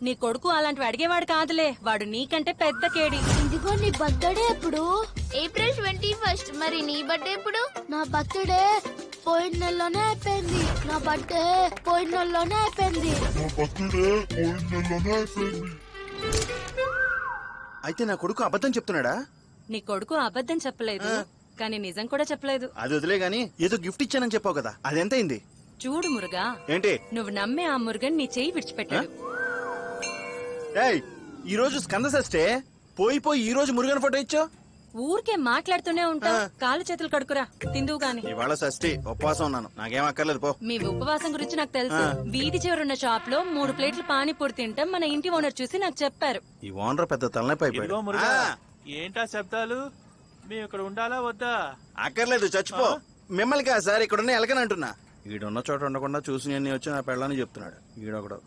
నీ కొడుకు అలాంటివి అడిగేవాడు కాదులే, వాడు నీకంటే పెద్ద కేడి. ఇదిగో నీ బర్త్డే ఎప్పుడు? April 21st. మరి నీ బర్త్డే ఎప్పుడు? నా బర్త్డే పోయిన నెలలోనే అయిపోయింది. నా బర్త్డే పోయిన నెలలోనే అయిపోయింది. అయితే నా కొడుకు అబద్ధం చెప్తున్నాడా? నీ కొడుకు అబద్ధం చెప్పలేదు, కానీ నిజం కూడా చెప్పలేదు. అది వదిలే గాని ఏదో గిఫ్ట్ ఇచ్చానని చెప్పావు కదా, అదెంతైంది? చూడు మురుగా, ఏంటి? నువ్వు నమ్మే ఆ మురుగన్ నీ చెయ్యి విడిచిపెట్టాడు. ఏయ్, ఈ రోజు స్కంద షష్ఠే, పోయి ఈ రోజు మురుగన్ ఫోటో ఇచ్చావు. ఊరికే మాట్లాడుతూనే ఉంటావు. కాలు చేతులు కడుకురా, తిందువు గాని. ఇవాళ షష్ఠి, ఉపవాసం ఉన్నాను, నాకేం అక్కర్లేదు పో. మీ ఉపవాసం గురించి నాకు తెలుసు. వీధి చివరున్న షాప్ లో 3 ప్లేట్లు పానీపూరి తింటాం మన ఇంటి ఓనర్ చూసి నాకు చెప్పారు. ఈ ఓనర్ పెద్ద తలనొప్పి అయిపోయాడు. ఏంటా శబ్దాలు? మేము ఇక్కడ ఉండాలా వద్దా? అక్కర్లేదు, చచ్చిపో. మిమ్మల్ని కాదు సార్, ఇక్కడ ఉన్న ఎలకని అంటున్నా. ఈడున్న చోట ఉండకుండా చూసి నేను వచ్చి నా పెళ్ళని చెప్తున్నాడు ఈడొకడు.